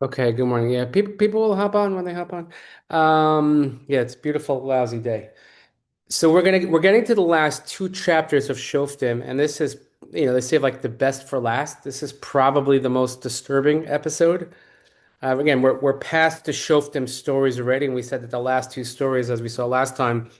Okay, good morning. Yeah, people will hop on when they hop on. Yeah, it's a beautiful, lousy day. So we're getting to the last two chapters of Shoftim, and this is, they say like the best for last. This is probably the most disturbing episode. Again, we're past the Shoftim stories already, and we said that the last two stories, as we saw last time,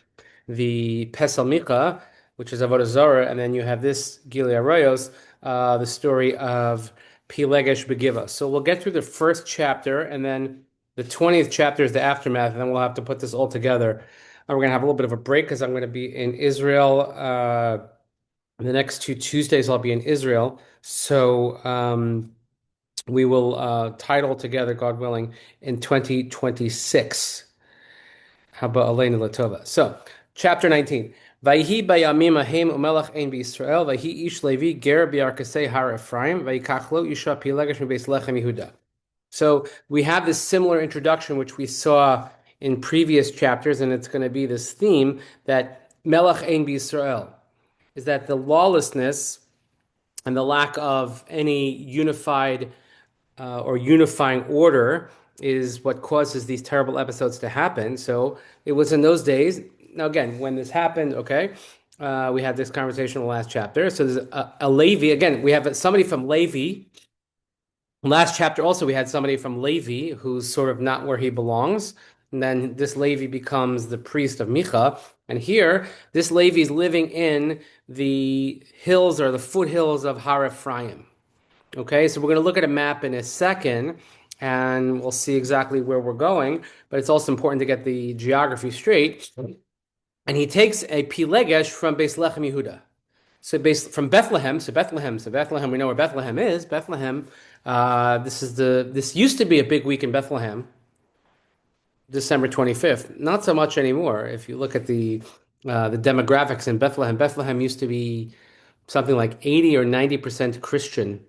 the Pesel Micha, which is Avodah Zarah, and then you have this Gilei Arayos, the story of Pilegesh Begiva. So we'll get through the first chapter, and then the 20th chapter is the aftermath, and then we'll have to put this all together. We're going to have a little bit of a break because I'm going to be in Israel. The next two Tuesdays, I'll be in Israel. So we will tie it all together, God willing, in 2026. Haba Aleinu Latova. So, chapter 19. Vayhi bayamim ahem umelach ein b'Yisrael, vayhi ish Levi ger b'Yarkasei har Ephraim, vayikachlo isha Pilegesh mibeis Lechem Yehuda. So we have this similar introduction which we saw in previous chapters, and it's going to be this theme that melach ein b'Yisrael is that the lawlessness and the lack of any unified or unifying order is what causes these terrible episodes to happen. So it was in those days. Now, again, when this happened, okay, we had this conversation in the last chapter. So there's a Levi. Again, we have somebody from Levi. Last chapter, also, we had somebody from Levi who's sort of not where he belongs. And then this Levi becomes the priest of Micha. And here, this Levi is living in the hills or the foothills of Har Ephraim. Okay, so we're going to look at a map in a second and we'll see exactly where we're going, but it's also important to get the geography straight. And he takes a Pilegesh from Beis Lechem Yehuda. So from Bethlehem, so Bethlehem, we know where Bethlehem is. Bethlehem, this used to be a big week in Bethlehem, December 25th. Not so much anymore. If you look at the demographics in Bethlehem, Bethlehem used to be something like 80 or 90% Christian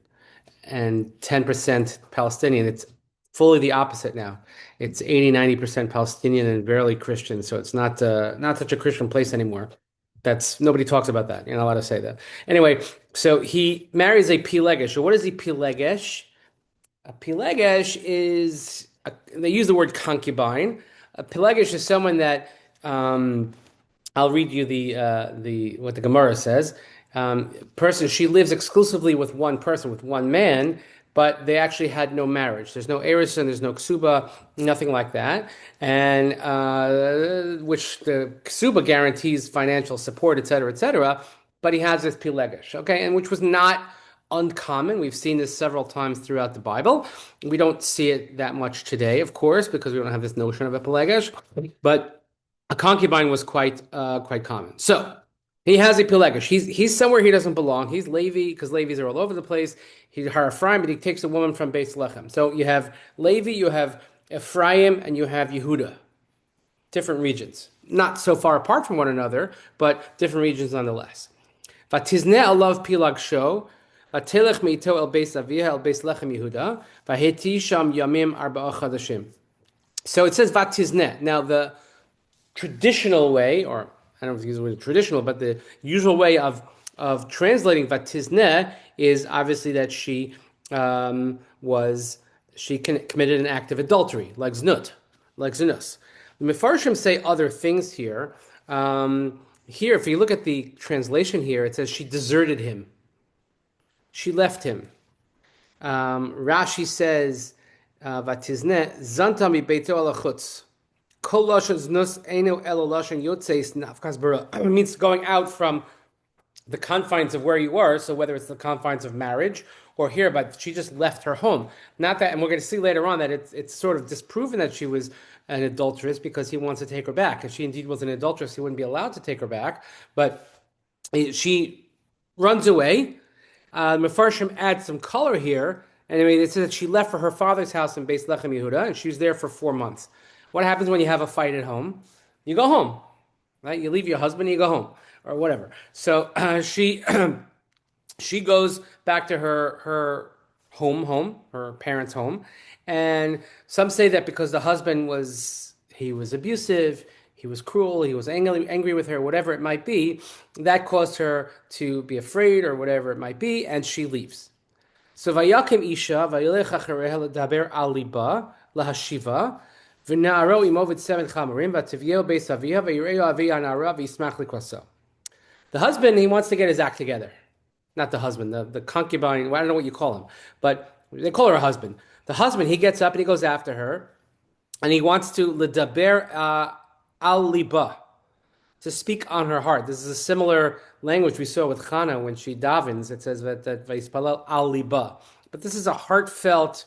and 10% Palestinian. It's fully the opposite now. It's 80, 90% Palestinian and barely Christian. So it's not such a Christian place anymore. That's nobody talks about that. You're not allowed to say that. Anyway, so he marries a Pilegesh. So what is a Pilegesh? A Pilegesh is they use the word concubine. A Pilegesh is someone that I'll read you the what the Gemara says. Person she lives exclusively with one person, with one man, but they actually had no marriage. There's no erison, there's no ksuba, nothing like that, and which the ksuba guarantees financial support, etc., etc. But he has this pilegesh, okay, and which was not uncommon. We've seen this several times throughout the Bible. We don't see it that much today, of course, because we don't have this notion of a pilegesh, but a concubine was quite common. So he has a Pilegesh. He's somewhere he doesn't belong. He's Levi because Levis are all over the place. He's Har Ephraim, but he takes a woman from Beis Lechem. So you have Levi, you have Ephraim, and you have Yehuda. Different regions, not so far apart from one another, but different regions nonetheless. Vatizne alav Pilag Sho, vatelech meito el Beis Avia el Beis Lechem Yehuda, vaheti sham yamim arba'a chadashim. So it says Vatizne. Now the traditional way, or I don't know if use the word traditional, but the usual way of translating vatizne is obviously that she committed an act of adultery, like znut, like znus. The Mefarshim say other things here. Here, if you look at the translation here, it says she deserted him. She left him. Rashi says vatizne zanta mi beito alachutz. It means going out from the confines of where you are, so whether it's the confines of marriage or here, but she just left her home. Not that, and we're going to see later on that it's sort of disproven that she was an adulteress because he wants to take her back. If she indeed was an adulteress, he wouldn't be allowed to take her back. But she runs away. Mefarshim adds some color here. And I mean, it says that she left for her father's house in Beis Lechem Yehuda, and she was there for 4 months. What happens when you have a fight at home? You go home, right? You leave your husband, and you go home, or whatever. So she she goes back to her home, her parents' home, and some say that because the husband was abusive, he was cruel, he was angry with her, whatever it might be, that caused her to be afraid or whatever it might be, and she leaves. So vayakim isha vayilech achareha ledaber al liba lahashiva v'na'aro imo v'tseven chamarim v'tivyo beis aviha v'yireo avi anara v'yismach likraso. The husband, he wants to get his act together. Not the husband, the concubine, well, I don't know what you call him, but they call her a husband. The husband, he gets up and he goes after her, and he wants to ledaber al liba, to speak on her heart. This is a similar language we saw with Chana when she davens. It says that Vaispalel al liba. But this is a heartfelt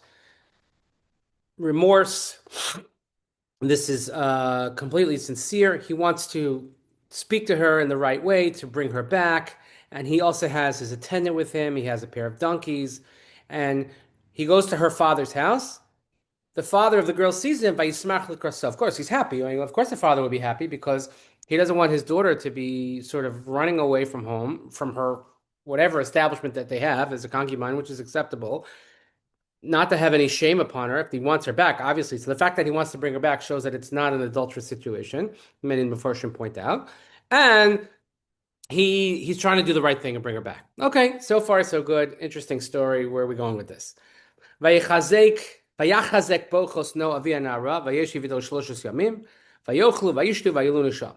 remorse. This is completely sincere. He wants to speak to her in the right way to bring her back. And he also has his attendant with him. He has a pair of donkeys. And he goes to her father's house. The father of the girl sees him, Vayismach likrasa. Of course, he's happy. I mean, of course, the father would be happy because he doesn't want his daughter to be sort of running away from home, from her whatever establishment that they have as a concubine, which is acceptable. Not to have any shame upon her if he wants her back, obviously. So the fact that he wants to bring her back shows that it's not an adulterous situation. Many Mefarshim point out, and he's trying to do the right thing and bring her back. Okay, so far so good. Interesting story. Where are we going with this? Vayachazek bochos no avi anara vayeshiv ido shloshes yamim vayochlu vayishtu vayilu nisham.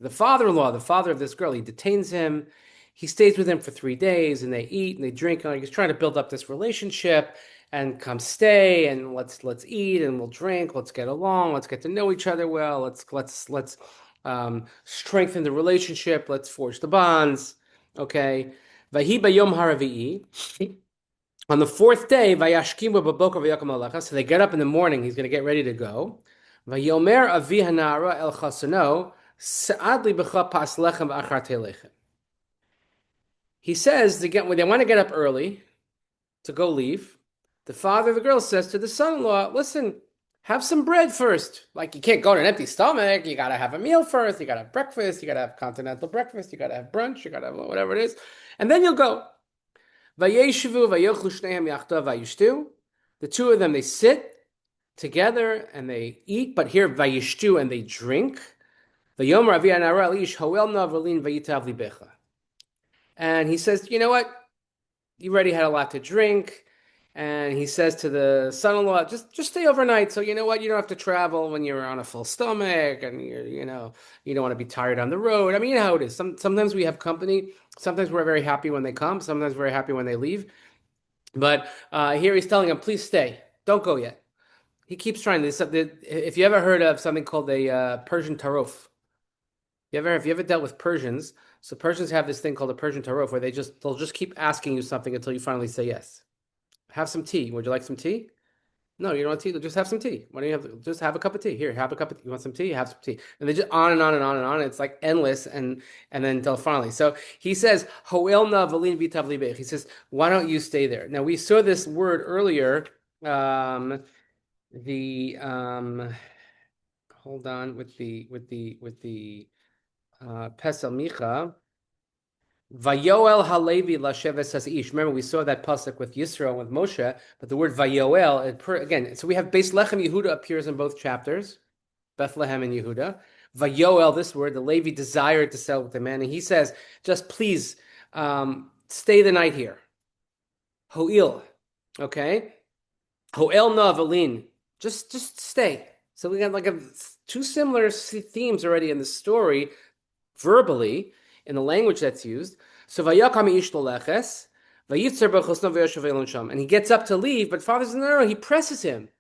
The father-in-law, the father of this girl, he detains him. He stays with him for 3 days, and they eat and they drink. And he's trying to build up this relationship and come stay and let's eat and we'll drink. Let's get along. Let's get to know each other well. Let's strengthen the relationship. Let's forge the bonds. Okay. Vahi bayom haravi'i. On the 4th day, vayashkimu b'boker v'yakam alecha. So they get up in the morning. He's going to get ready to go. Vayomer avi hanara el chasano sa'ad li b'cha pas lechem v'achar telechem. He says when they want to get up early to go leave, the father of the girl says to the son-in-law, listen, have some bread first. Like, you can't go to an empty stomach. You got to have a meal first. You got to have breakfast. You got to have continental breakfast. You got to have brunch. You got to have whatever it is. And then you'll go. Vayeshivu vayochlu shnehem yachdav vayishtu. The two of them, they sit together and they eat, but here vayishtu, and they drink. Vayomer avi anara ish hoel na v'lin vayitav libecha. And he says, you know what? You already had a lot to drink. And he says to the son-in-law, just stay overnight. So you know what? You don't have to travel when you're on a full stomach, and you don't want to be tired on the road. I mean, you know how it is. Sometimes we have company. Sometimes we're very happy when they come. Sometimes we're very happy when they leave. But here he's telling him, please stay. Don't go yet. He keeps trying this. If you ever heard of something called a Persian tarof, if you ever dealt with Persians, so Persians have this thing called a Persian tarof where they'll just keep asking you something until you finally say yes. Have some tea. Would you like some tea? No, you don't want tea? Just have some tea. Why don't you just have a cup of tea? Here, have a cup of tea. You want some tea? Have some tea. And they just on and on and on and on. It's like endless and then until finally. So he says, Hoelna v'lin v'tav libech. He says, why don't you stay there? Now we saw this word earlier. Hold on with the Pesel Micha. Vayoel Halevi Lasheves Ish. Remember, we saw that pasuk with Yisro and with Moshe, but the word Vayoel, again, so we have Beis Lechem Yehuda appears in both chapters, Bethlehem and Yehuda. Vayoel, this word, the Levi desired to settle with the man, and he says, just please stay the night here. Ho'il, okay? Ho'el Navalin, just stay. So we got like two similar themes already in the story, verbally, in the language that's used. So vayakam ish loleches, vayitzer b'chosno v'yoshev elon sham. And he gets up to leave, but father says, no, he presses him.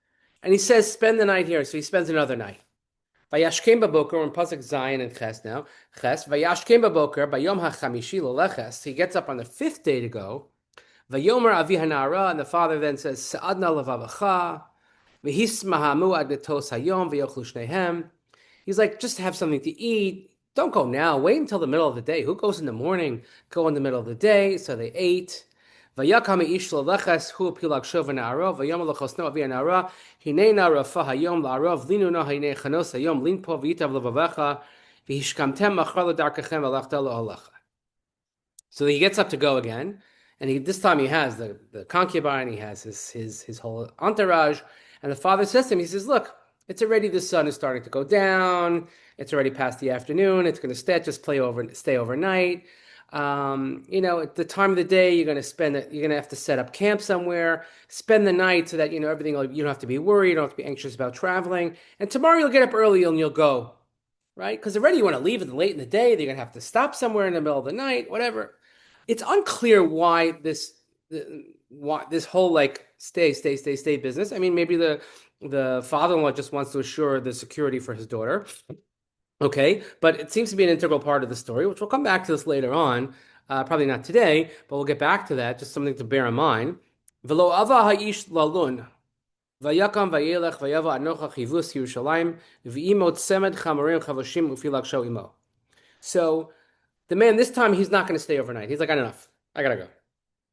And he says, spend the night here. So he spends another night. Vayashkem b'boker, we're in Pasuk Zion and Ches now. Ches, vayashkem b'boker, bayom ha'chamishi loleches. He gets up on the 5th day to go. Vayomer avi hanara, and the father then says, sa'adna levavacha, v'hismahamu ad netos hayom v'yochlu shnehem. He's like, just have something to eat. Don't go now. Wait until the middle of the day. Who goes in the morning? Go in the middle of the day. So they ate. Vayakam ish loleches hu pilag shov na'ara vayom lechosno avi na'ara hinei na'ara fa hayom la'arav linu na hinei chanos hayom lin po v'yitav levavecha v'hishkamtem machar l'darkachem v'lachta lo'alecha. So he gets up to go again, and this time he has the concubine. He has his whole entourage, and the father says to him, he says, "Look, it's already the sun is starting to go down. It's already past the afternoon. It's going to stay overnight. At the time of the day, you're going to have to set up camp somewhere, spend the night so that, everything, you don't have to be worried, you don't have to be anxious about traveling. And tomorrow you'll get up early and you'll go, right? Because already you want to leave it late in the day, they're going to have to stop somewhere in the middle of the night, whatever. It's unclear why this whole like stay business. I mean, maybe the father-in-law just wants to assure the security for his daughter. Okay, but it seems to be an integral part of the story, which we'll come back to this later on. Probably not today, but we'll get back to that. Just something to bear in mind. V'lo ava ha'ish lalun, vayakam vayelech vayava anocha chivus Yerushalayim, v'imo tzemed chamarim chavoshim ufilak sho imo. So the man this time he's not going to stay overnight. He's like, I got enough. I gotta go.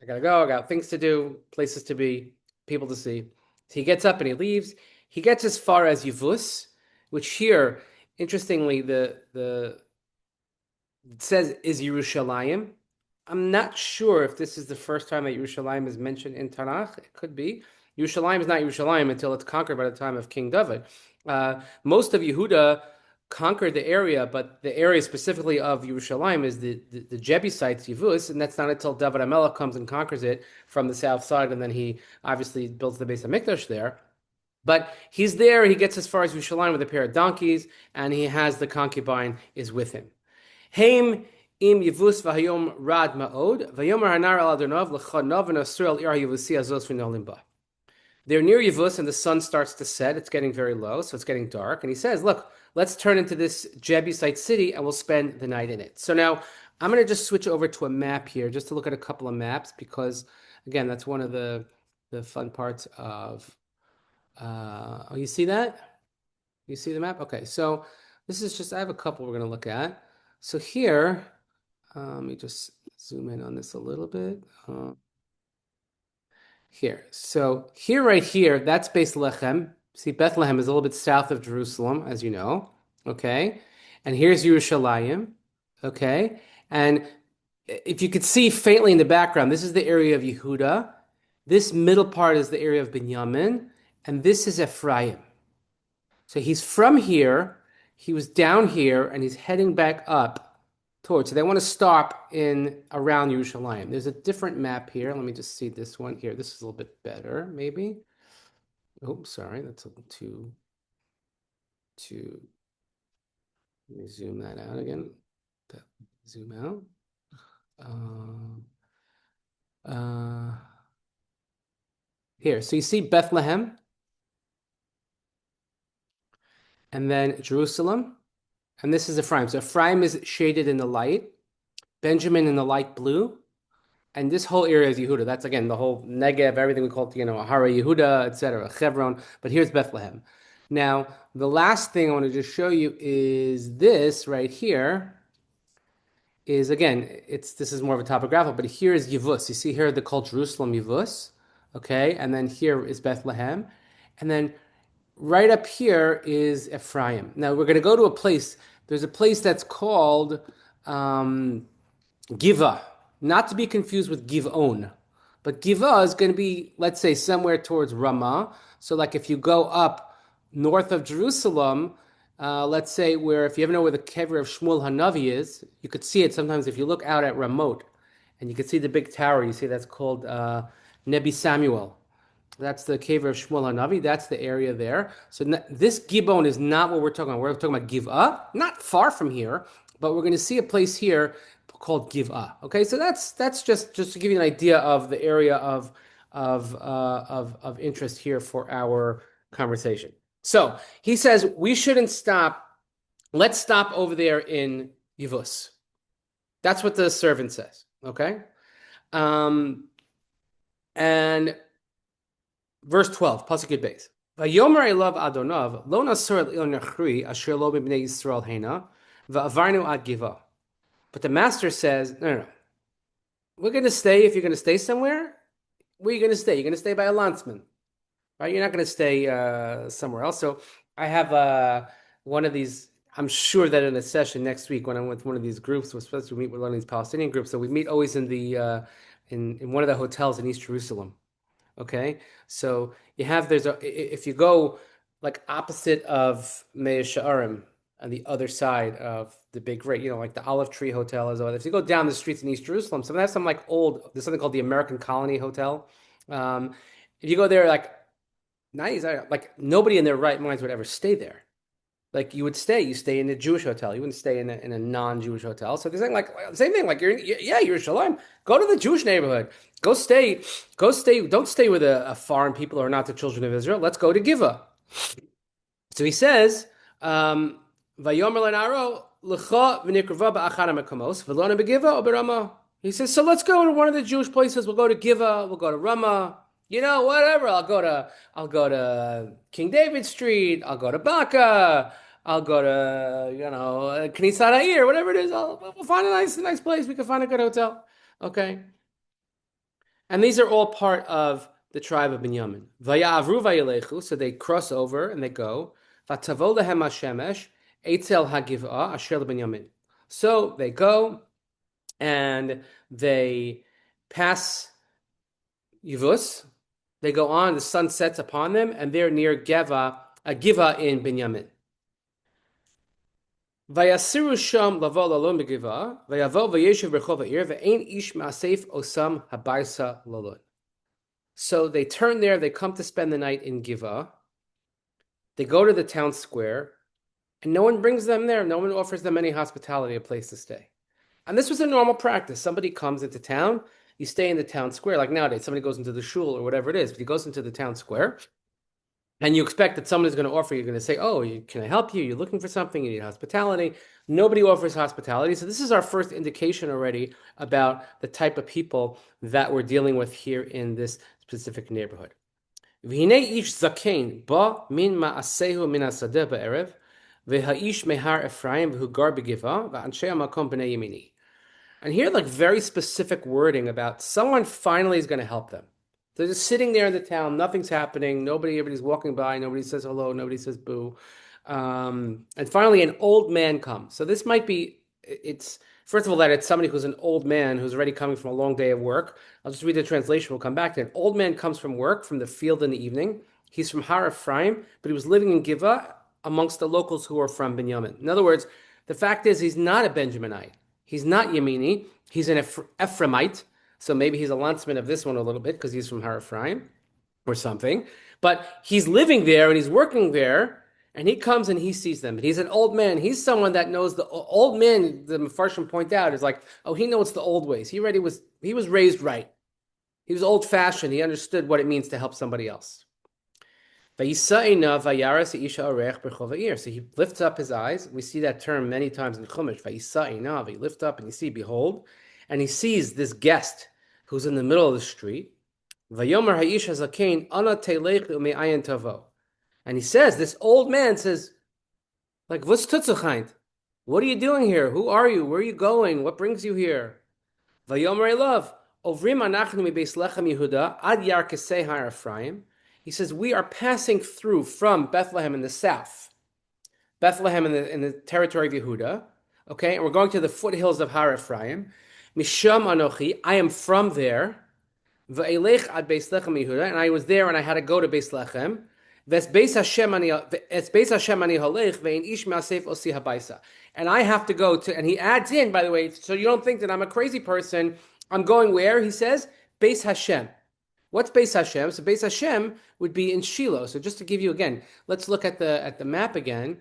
I gotta go. I got things to do, places to be, people to see. So he gets up and he leaves. He gets as far as Yavus, which here, interestingly, the it says is Yerushalayim. I'm not sure if this is the first time that Yerushalayim is mentioned in Tanakh. It could be. Yerushalayim is not Yerushalayim until it's conquered by the time of King David. Most of Yehuda conquered the area, but the area specifically of Yerushalayim is the Jebusites, Yevus, and that's not until David HaMelech comes and conquers it from the south side, and then he obviously builds the base of Mikdash there. But he's there, he gets as far as Yerushalayim with a pair of donkeys, and he has the concubine is with him. Haim im Yevus v'hayom rad ma'od, v'yomer hanar al Adonov l'chanav v'nosur al ir ha'yevusi azos v'nolim ba. They're near Yevus, and the sun starts to set. It's getting very low, so it's getting dark. And he says, look, let's turn into this Jebusite city, and we'll spend the night in it. So now I'm going to just switch over to a map here, just to look at a couple of maps, because, again, that's one of the fun parts of... oh, you see that? You see the map? Okay, so this is just... I have a couple we're going to look at. So here, let me just zoom in on this a little bit. Here. So here, right here, that's Bethlehem. See, Bethlehem is a little bit south of Jerusalem, as you know. Okay. And here's Yerushalayim. Okay. And if you could see faintly in the background, this is the area of Yehuda. This middle part is the area of Binyamin. And this is Ephraim. So he's from here. He was down here and he's heading back up towards. So they want to stop in around Yerushalayim. There's a different map here. Let me just see this one here. This is a little bit better, maybe. Oh, sorry, that's a little too. Let me zoom that out again. Zoom out. Here, so you see Bethlehem, and then Jerusalem, and this is Ephraim. So Ephraim is shaded in the light, Benjamin in the light blue, and this whole area is Yehuda. That's, again, the whole Negev, everything we call it, Hara Yehuda, etc., Hebron. But here's Bethlehem. Now, the last thing I want to just show you is this right here. Is, again, this is more of a topographical, but here is Yevus. You see here they're called Jerusalem Yevus, okay? And then here is Bethlehem. And then right up here is Ephraim. Now we're going to go to a place. There's a place that's called Giva, not to be confused with Givon. But Giva is going to be, let's say, somewhere towards Ramah. So like if you go up north of Jerusalem, let's say if you ever know where the kever of Shmuel Hanavi is, you could see it sometimes if you look out at Ramot, and you could see the big tower. You see that's called Nebi Samuel. That's the cave of Shmuel Hanavi. That's the area there. So this Gibon is not what we're talking about. We're talking about Giv'ah, not far from here, but we're going to see a place here called Giv'ah. Okay, so that's just to give you an idea of the area of interest here for our conversation. So he says we shouldn't stop. Let's stop over there in Yevus. That's what the servant says. Okay, and verse 12, pasuk Yud Beis. Vayomer elav Adonav lo nasor el nechri asher lo b'bnei Yisrael hena va'avarnu ad Giva. But the master says, no. We're going to stay. If you're going to stay somewhere, where are you going to stay? You're going to stay by a landsman, right? You're not going to stay somewhere else. So I have one of these. I'm sure that in a session next week when I'm with one of these groups, we're supposed to meet with one of these Palestinian groups. So we meet always in the in one of the hotels in East Jerusalem. Okay, so if you go like opposite of Mea Sha'arim, on the other side of the big great, like the Olive Tree Hotel is over there. If you go down the streets in East Jerusalem, some that's some like there's something called the American Colony Hotel. Um, if you go there, like nice, like nobody in their right minds would ever stay there. Like you stay in a Jewish hotel. You wouldn't stay in a non-Jewish hotel. So they're saying like same thing. Like you're Shalom. Go to the Jewish neighborhood. Go stay. Go stay. Don't stay with a foreign people who are not the children of Israel. Let's go to Giva. So he says, "Vayomer lenaro lecha v'nikrava ba'achad ha'makamos v'lona begiva or berama." He says, "So let's go to one of the Jewish places. We'll go to Giva. We'll go to Ramah. Whatever. I'll go to King David Street. I'll go to Baka. I'll go to Knesset Ha'ir, whatever it is. We'll find a nice place. We can find a good hotel. Okay." And these are all part of the tribe of Binyamin. Vayavru vayelechu, so they cross over and they go. Vatavo lehem hashemesh, etzel hagivah asher Binyamin. So they go and they pass Yivus. They go on, the sun sets upon them, and they're near Giva in Binyamin. Vayasiru sham lavo lalon begiva, vayavo vayeshiv berchov ha'ir, ve'ein ish ma'asef osam habaysa lalon. So they turn there, they come to spend the night in Giva. They go to the town square, and no one brings them there. No one offers them any hospitality, a place to stay. And this was a normal practice. Somebody comes into town, you stay in the town square. Like nowadays, somebody goes into the shul or whatever it is, but he goes into the town square, and you expect that someone is going to offer, you're going to say, oh, can I help you? You're looking for something, you need hospitality. Nobody offers hospitality. So this is our first indication already about the type of people that we're dealing with here in this specific neighborhood. V'hinei ish zakein ba min ma'asehu min hasadeh ba'erev v'ha'ish mehar Ephraim v'hu gar begiva v'anshei hamakom b'nei yemini. And here, like very specific wording about someone finally is going to help them. They're just sitting there in the town, nothing's happening, everybody's walking by, nobody says hello, nobody says boo. And finally, an old man comes. So this might be, it's, first of all, that it's somebody who's an old man who's already coming from a long day of work. I'll just read the translation, we'll come back to it. An old man comes from work, from the field in the evening. He's from Har Ephraim, but he was living in Giva amongst the locals who are from Binyamin. In other words, the fact is he's not a Benjaminite. He's not Yemeni. He's an Ephraimite. So maybe he's a landsman of this one a little bit because he's from Har Ephraim or something. But he's living there and he's working there, and he comes and he sees them. He's an old man. He's someone that knows the old man. The Mefarshim point out is like, oh, he knows the old ways. He was raised right. He was old fashioned. He understood what it means to help somebody else. So he lifts up his eyes. We see that term many times in Chumash. He lifts up and you see, behold, and he sees this guest who's in the middle of the street. And he says, this old man says, like, what are you doing here? Who are you? Where are you going? What brings you here? He says, we are passing through from Bethlehem in the south, Bethlehem in the territory of Yehuda, okay, and we're going to the foothills of Har Ephraim. Misham Anochi, I am from there. Va'elech ad Beis Lechem Yehuda, and I was there and I had to go to Beis Lechem. And I have to go to, and he adds in, by the way, so you don't think that I'm a crazy person. I'm going where? He says, Beis Hashem. What's Beis Hashem? So Beis Hashem would be in Shiloh. So just to give you again, let's look at the map again.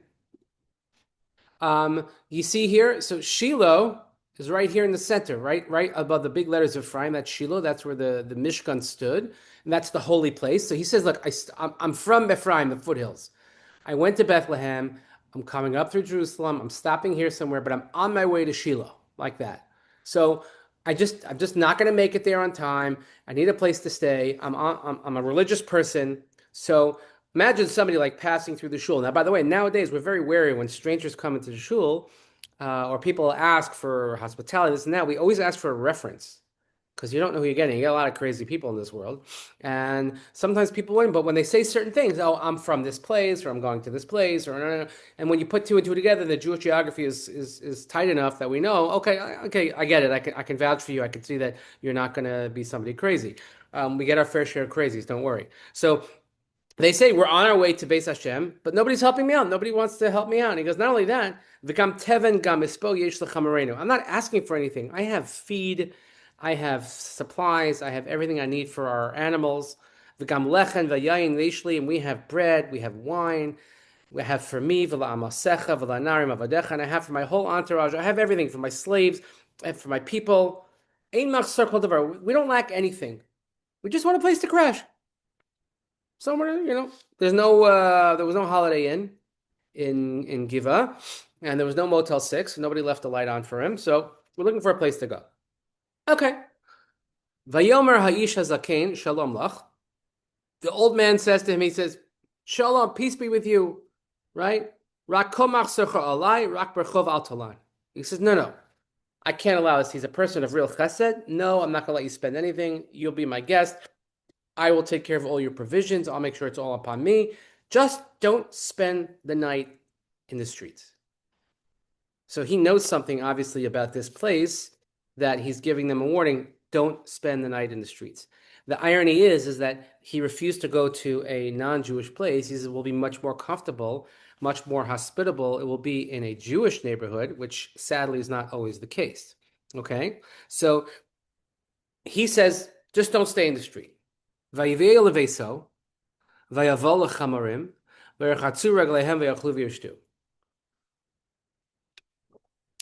You see here, so Shiloh is right here in the center, right above the big letters of Ephraim. That's Shiloh. That's where the Mishkan stood, and that's the holy place. So he says, look, I'm from Ephraim, the foothills. I went to Bethlehem. I'm coming up through Jerusalem. I'm stopping here somewhere, but I'm on my way to Shiloh, like that. So I'm just not going to make it there on time. I need a place to stay. I'm a religious person. So imagine somebody like passing through the shul. Now, by the way, nowadays we're very wary when strangers come into the shul or people ask for hospitality, this and that. We always ask for a reference because you don't know who you're getting. You get a lot of crazy people in this world. And sometimes people win, but when they say certain things, oh, I'm from this place or I'm going to this place or no. And when you put two and two together, the Jewish geography is tight enough that we know, okay, I get it. I can vouch for you. I can see that you're not going to be somebody crazy. We get our fair share of crazies, don't worry. So They say we're on our way to Beis Hashem, but nobody's helping me out. Nobody wants to help me out. And he goes, not only that, v'gam teven gam ispo yesh lechamarenu. I'm not asking for anything. I have feed, I have supplies, I have everything I need for our animals. V'gam lechen v'yayin leishli, and we have bread, we have wine, we have for me v'la amasecha v'la narim avadecha, and I have for my whole entourage. I have everything for my slaves, and for my people. Ein machsar kol davar. We don't lack anything. We just want a place to crash somewhere, there was no Holiday Inn in Giva, and there was no Motel 6. Nobody left a light on for him, so we're looking for a place to go. Okay. Vayomer ha'ish hazaken shalom lach. The old man says to him, he says, Shalom, peace be with you, right? Rak komach sercha alai, rak berchov al talan. He says, no, I can't allow this. He's a person of real chesed. No, I'm not going to let you spend anything. You'll be my guest. I will take care of all your provisions. I'll make sure it's all upon me. Just don't spend the night in the streets. So he knows something, obviously, about this place that he's giving them a warning. Don't spend the night in the streets. The irony is that he refused to go to a non-Jewish place. He says it will be much more comfortable, much more hospitable. It will be in a Jewish neighborhood, which sadly is not always the case. Okay? So he says, just don't stay in the street. Vayivei leveso, vayavol lechamarim, v'yerchatzu regleihem v'yachlu v'yishtu.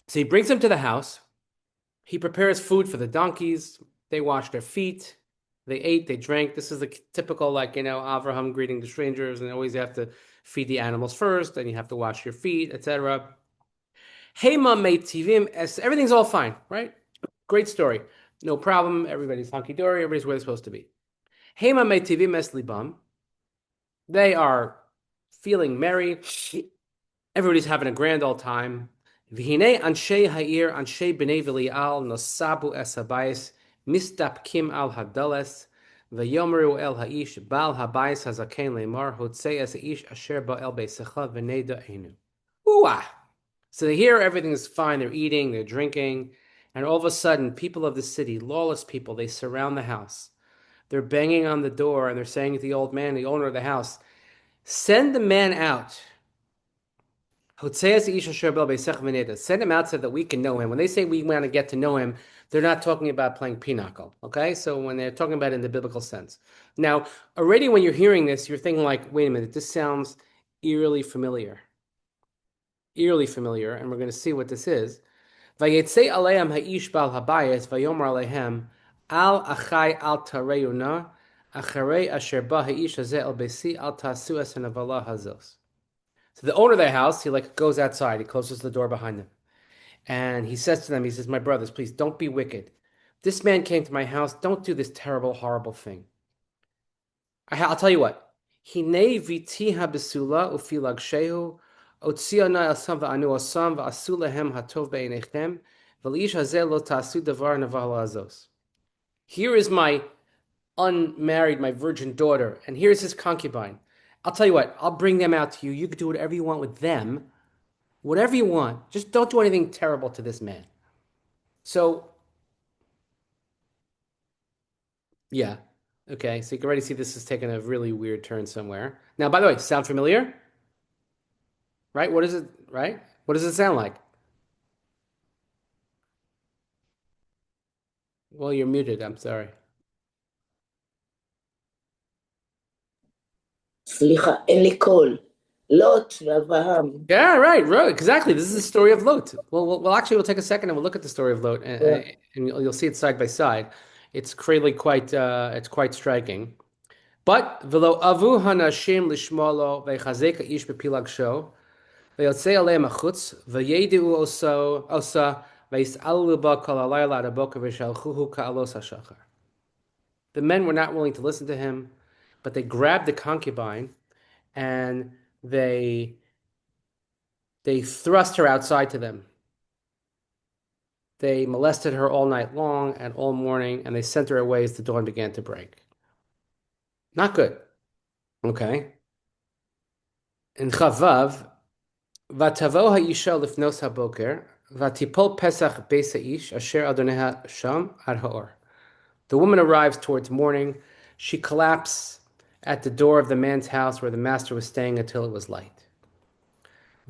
So he brings them to the house. He prepares food for the donkeys. They wash their feet. They ate, they drank. This is the typical, Avraham greeting the strangers, and always you have to feed the animals first, then you have to wash your feet, etc. Hema meitivim, everything's all fine, right? Great story. No problem. Everybody's hunky-dory. Everybody's where they're supposed to be. Hema meitivim es libam. They are feeling merry. Everybody's having a grand old time. V'hinei anshei ha'ir, anshei b'nei v'li'al, nosabu es habayis, mistapkim al hadalas, v'yomeru el ha'ish, bal habayis hazaken le'mar, hotzei es ha'ish asher ba'el beisecha v'nei da'enu. Ooh-ah! So they hear everything's fine. They're eating, they're drinking, and all of a sudden, people of the city, lawless people, they surround the house. They're banging on the door, and they're saying to the old man, the owner of the house, send the man out. Send him out so that we can know him. When they say we want to get to know him, they're not talking about playing pinochle. Okay? So when they're talking about it in the biblical sense. Now, already when you're hearing this, you're thinking like, wait a minute, this sounds eerily familiar. Eerily familiar, and we're going to see what this is. Vayetze aleim ha'ish bal habayis vayomer alehem al achai al tareuna acharei asher ba ha'ish hazeh el besi al tasu es hanavala hazos. So the owner of the house, he goes outside, he closes the door behind them. And he says to them, he says, my brothers, please don't be wicked. This man came to my house. Don't do this terrible, horrible thing. I'll tell you what. Hinei viti habesula ufilag shehu otziona elsam va'anu osam va'asu lehem hatov be'enechem v'lish hazeh lo ta'asu davar naval azos. Here is my unmarried, my virgin daughter, and here's his concubine. I'll tell you what, I'll bring them out to you. You can do whatever you want with them. Whatever you want. Just don't do anything terrible to this man. So, yeah. Okay, so you can already see this is taking a really weird turn somewhere. Now, by the way, sound familiar? Right? What is it, right? What does it sound like? Well, you're muted. I'm sorry. סליחה, אין לי קול. לוט ואברהם. Yeah, right. Exactly. This is the story of Lot. Well, actually, we'll take a second and we'll look at the story of Lot, and you'll see it side by side. It's really it's quite striking. But v'lo avu hanashim lishmolo v'chazek ish bepilagsho v'yotzei aleim achutz v'yedu osa v'yis'alu ba kol halayla ad haboker v'shalchuhu ka'alos hashachar. The men were not willing to listen to him, but they grabbed the concubine and they thrust her outside to them. They molested her all night long and all morning, and they sent her away as the dawn began to break. Not good. Okay. In Chavav, vatavo ha'isha lifnos haboker, vatipol pesach beis ha'ish asher adoneha sham ad ha'or. The woman arrives towards morning. She collapses at the door of the man's house where the master was staying until it was light.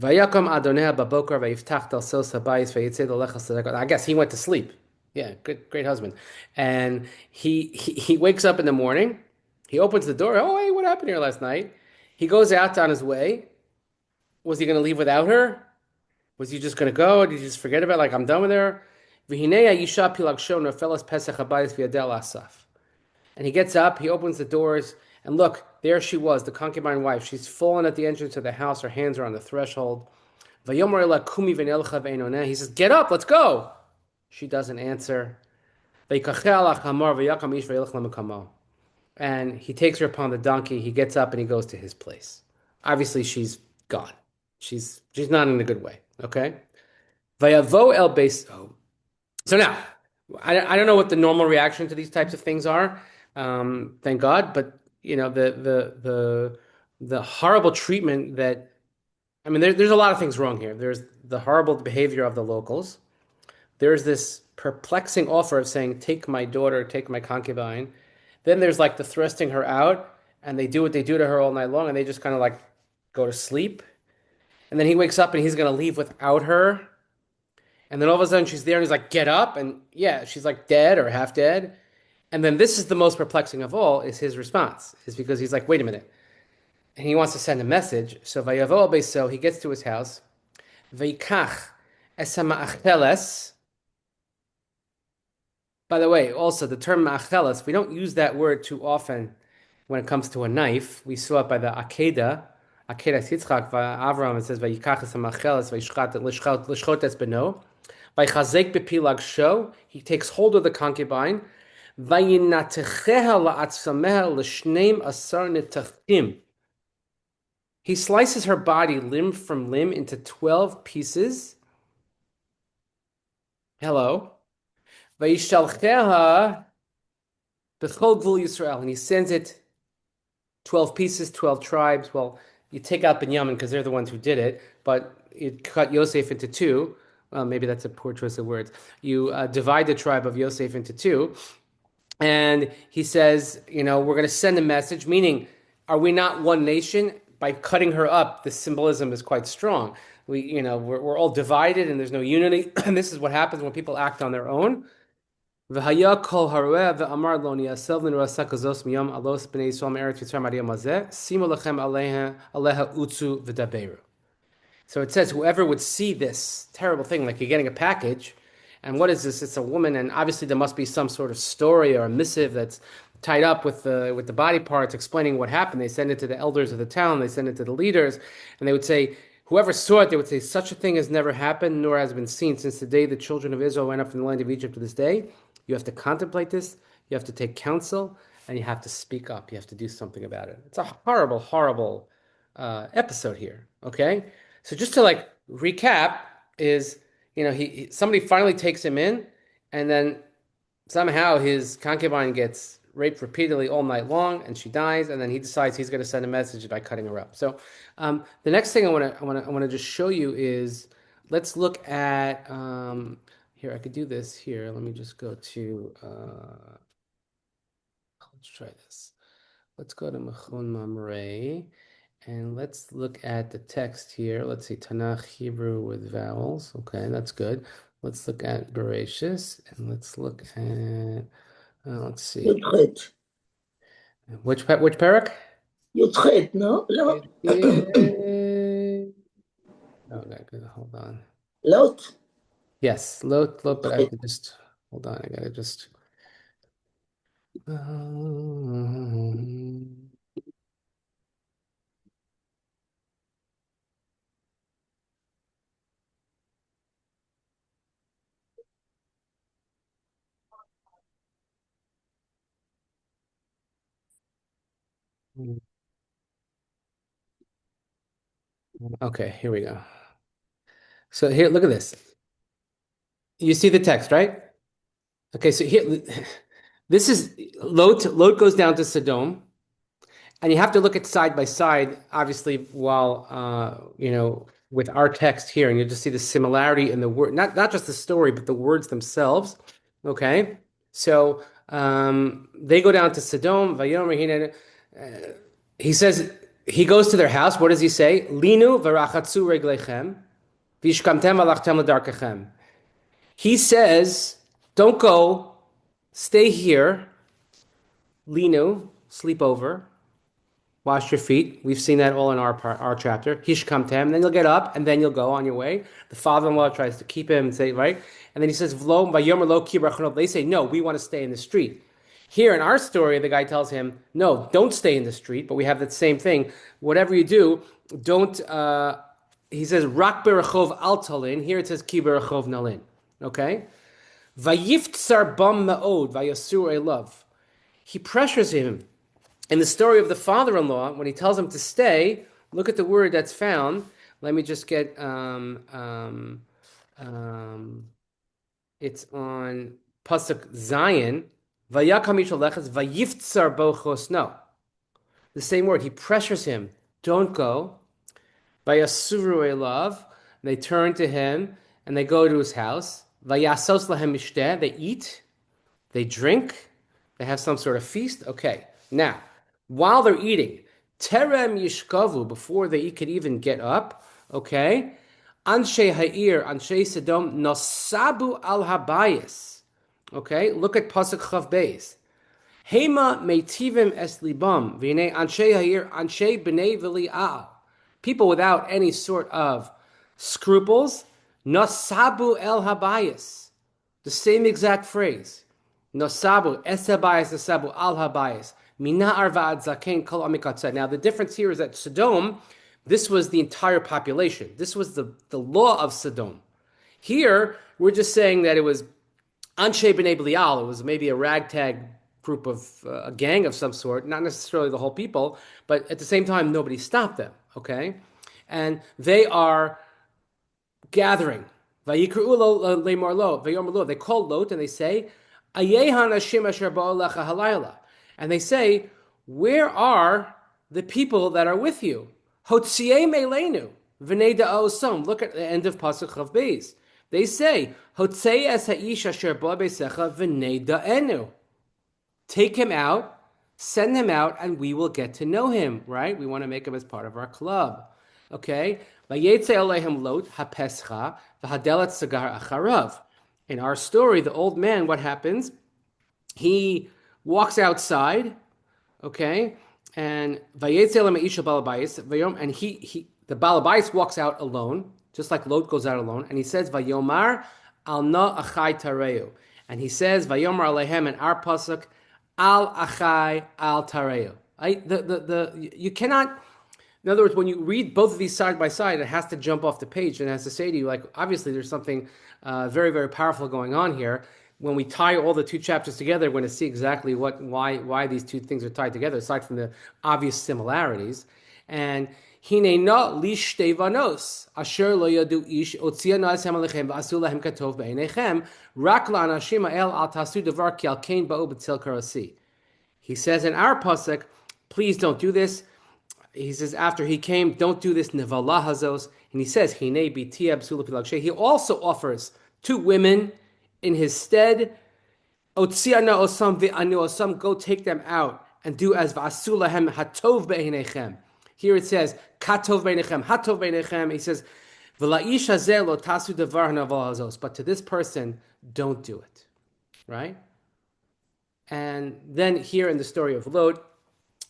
Vayakam Adonai babokar vayiftach dal sos habayis vayitzei l'lecha tzedakah. I guess he went to sleep. Yeah, good, great husband. And he wakes up in the morning. He opens the door. Oh, hey, what happened here last night? He goes out on his way. Was he going to leave without her? Was he just going to go? Did he just forget about it? Like, I'm done with her? V'hinei yisha pilagsho nofelas pesach habayis v'yadel asaf. And he gets up, he opens the doors, and look, there she was, the concubine wife. She's fallen at the entrance of the house. Her hands are on the threshold. He says, get up, let's go. She doesn't answer. And he takes her upon the donkey. He gets up and he goes to his place. Obviously, she's gone. She's not in a good way. Okay. Vayavo el beis. So now, I don't know what the normal reaction to these types of things are. Thank God, but you know the horrible treatment that there's a lot of things wrong here. There's the horrible behavior of the locals. There's this perplexing offer of saying, "Take my daughter, take my concubine." Then there's like the thrusting her out, and they do what they do to her all night long, and they just kind of like go to sleep. And then he wakes up and he's going to leave without her. And then all of a sudden she's there and he's like, get up. And yeah, she's like dead or half dead. And then this is the most perplexing of all is his response, is because he's like, wait a minute. And he wants to send a message. So vayavo beiso, he gets to his house. Vayikach es ha'ma'acheles. By the way, also the term ma'acheles, we don't use that word too often when it comes to a knife. We saw it by the Akedah. Akedah Yitzchak, Avram, it says, vayikach es ha'ma'acheles, lishchot es beno. By chazek bepilag show, he takes hold of the concubine. He slices her body limb from limb into 12 pieces. Hello. Vayishalcheha b'chol gvul Yisrael, and he sends it 12 pieces, 12 tribes. Well, you take out Binyamin because they're the ones who did it, but you cut Yosef into two. Well, maybe that's a poor choice of words. You divide the tribe of Yosef into two. And he says, we're going to send a message, meaning, are we not one nation? By cutting her up, the symbolism is quite strong. We're all divided and there's no unity. And this is what happens when people act on their own. V'haya kol hareh ve'amar lo ni'asev l'nurasa kazos miyam alos b'nei Yisrael me'eretz Yitzhak Maria mazeh simu lechem aleha utzu v'daberu. So it says, whoever would see this terrible thing, like you're getting a package, and what is this? It's a woman, and obviously there must be some sort of story or a missive that's tied up with the body parts explaining what happened. They send it to the elders of the town, they send it to the leaders, and they would say, whoever saw it, they would say, such a thing has never happened, nor has been seen since the day the children of Israel went up from the land of Egypt to this day. You have to contemplate this, you have to take counsel, and you have to speak up. You have to do something about it. It's a horrible, horrible episode here, okay? So just to like recap is, somebody finally takes him in, and then somehow his concubine gets raped repeatedly all night long, and she dies, and then he decides he's going to send a message by cutting her up. So the next thing I want to just show you is let's look at here. I could do this here. Let me just go to let's try this. Let's go to Mechon Mamrei. And let's look at the text here. Let's see, Tanakh Hebrew with vowels. Okay, that's good. Let's look at Bereshis, and let's look at, let's see. Yudchet. Which Perek? Yudchet, no? No. Oh, good. Hold on. Lot. Yes, Lot, but I have to just, hold on, I gotta just. Okay, here we go. So here, look at this. You see the text, right? Okay, so here, this is Lot. Lot goes down to Sodom, and you have to look at side by side, obviously, while with our text here, and you just see the similarity in the word, not just the story, but the words themselves. Okay, so they go down to Sodom. he says he goes to their house. What does he say? Linu v'rachatzu reglechem v'ishkamtem alachtem l'darkechem. He says, don't go, stay here, linu, sleep over, wash your feet. We've seen that all in our chapter. Hishkamtem. Then you'll get up and then you'll go on your way. The father-in-law tries to keep him and say, right? And then he says, V'lo vayomer lo ki brachonot. They say, no, we want to stay in the street. Here in our story, the guy tells him, no, don't stay in the street. But we have that same thing. Whatever you do, don't. He says, rak berachov al talin. Here it says ki berachov nalin. Okay. Vayiftsar bam ma'od vayasur elav. He pressures him. In the story of the father-in-law, when he tells him to stay, look at the word that's found. Let me just get. It's on pasuk Zion. Vayakam ishalechas vayiftsar bo chosno. The same word. He pressures him. Don't go. Vayasuru elav. They turn to him and they go to his house. Vayasos lahem mishteh. They eat. They drink. They have some sort of feast. Okay. Now, while they're eating, terem yishkavu, before they could even get up, okay? Anshe ha'ir, anshe Sodom, nosabu al habayis. Okay, look at pasuk chav beis. Hema meitivim es libam, v'nei anshe ha'ir, anshe b'nei v'li'al. People without any sort of scruples, nosabu el habayis. The same exact phrase. Nosabu, es habayis, nosabu al habayis. Now, the difference here is that Sodom, this was the entire population. This was the law of Sodom. Here, we're just saying that it was Anshe B'nai Belial. It was maybe a ragtag group of a gang of some sort, not necessarily the whole people, but at the same time, nobody stopped them, okay? And they are gathering. They call Lot and they say, and they say, where are the people that are with you? Hotziei melenu, v'nei da'osom. Look at the end of Pasuk Chav Beis. They say, Hotzei es ha'ish asher ba beisecha v'nei da'enu. Take him out, send him out, and we will get to know him, right? We want to make him as part of our club. Okay? Vayetze alehem lot hapescha v'hadelet sagar acharav. In our story, the old man, what happens? He walks outside, okay, and and he the balabais walks out alone, just like Lot goes out alone, and he says Vayomar al na achai tareu, and he says Vayomar alehem in our pasuk al achai al tareu. You cannot. In other words, when you read both of these side by side, it has to jump off the page and it has to say to you, like, obviously there's something very, very powerful going on here. When we tie all the two chapters together, we're going to see exactly why these two things are tied together, aside from the obvious similarities. And hinena lishtei vanos asher lo yadu ish otzia na'asem alechem v'asu lahem katov be'einechem rak la'anashim ha'el al tasu devar ki al kain ba'u b'tzel karasi. He says in our pasuk, please don't do this. He says after he came, don't do this nevalah hazos. And he says hinei biti absula pilegesh. He also offers two women in his stead, Otziana osam ve'anu osam, go take them out and do as v'asulahem hatov be'einechem. Here it says katov be'einechem, hatov be'einechem. He says v'la'ish hazeh lo tasu devar hanaval hazos. But to this person, don't do it, right? And then here in the story of Lot,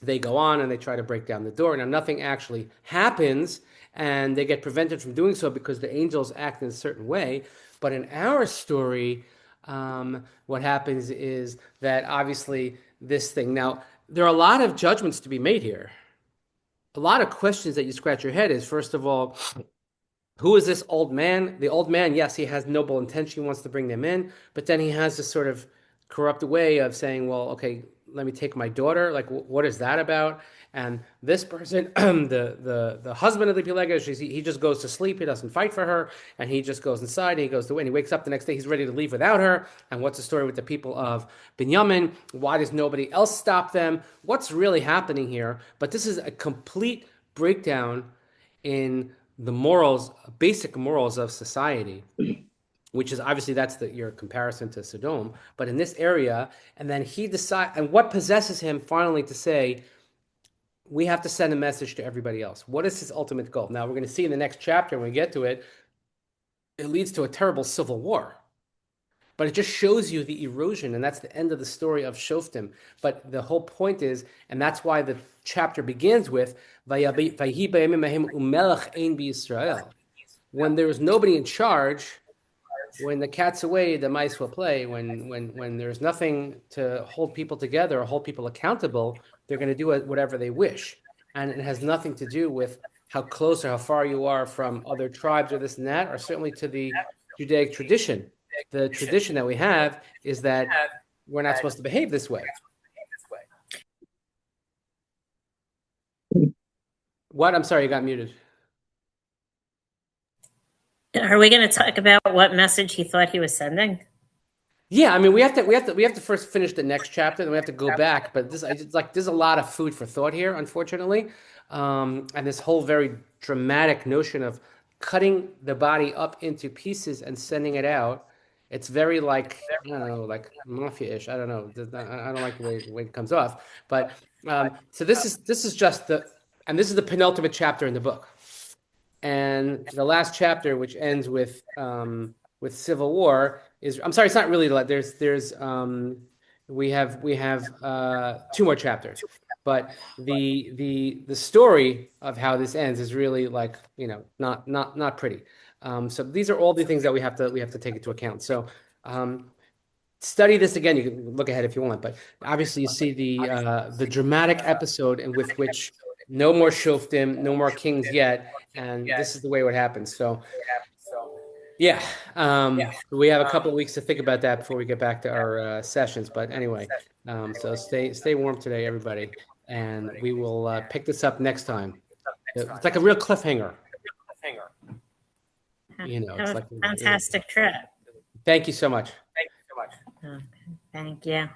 they go on and they try to break down the door. Now nothing actually happens, and they get prevented from doing so because the angels act in a certain way. But in our story, what happens is that obviously this thing. Now, there are a lot of judgments to be made here. A lot of questions that you scratch your head is, first of all, who is this old man? The old man, yes, he has noble intention. He wants to bring them in. But then he has this sort of corrupt way of saying, well, okay, let me take my daughter. Like, what is that about? And this person, the husband of the Pilegesh, he just goes to sleep. He doesn't fight for her, and he just goes inside. And he goes to and he wakes up the next day. He's ready to leave without her. And what's the story with the people of Binyamin? Why does nobody else stop them? What's really happening here? But this is a complete breakdown in the morals, basic morals of society, which is obviously that's your comparison to Sodom, but in this area, and then he decides, and what possesses him finally to say, we have to send a message to everybody else. What is his ultimate goal? Now, we're going to see in the next chapter, when we get to it, it leads to a terrible civil war. But it just shows you the erosion, and that's the end of the story of Shoftim. But the whole point is, and that's why the chapter begins with, "Vayhi b'yamim hahem umelech ein b'Yisrael." When there is nobody in charge, when the cat's away, the mice will play. When there's nothing to hold people together or hold people accountable, they're going to do whatever they wish, and it has nothing to do with how close or how far you are from other tribes or this and that, or certainly to the Judaic tradition. The tradition that we have is that we're not supposed to behave this way. What? I'm sorry, you got muted. Are we going to talk about what message he thought he was sending? Yeah, I mean, we have to first finish the next chapter, then we have to go back. But there's a lot of food for thought here, unfortunately, and this whole very dramatic notion of cutting the body up into pieces and sending it out. It's very like, I don't know, like mafia-ish. I don't know. I don't like the way it comes off. But so this is just and this is the penultimate chapter in the book. And the last chapter, which ends with civil war, is, I'm sorry, it's not really like there's we have two more chapters, but the story of how this ends is really like, not pretty. So these are all the things that we have to take into account. So study this again. You can look ahead if you want, but obviously you see the dramatic episode in with which no more Shoftim, no more kings yet, and this is the way it happens. So yeah, we have a couple of weeks to think about that before we get back to our sessions. But anyway, so stay warm today, everybody, and we will pick this up next time. It's like a real cliffhanger. It's like fantastic trip. Thank you so much. Okay, thank you.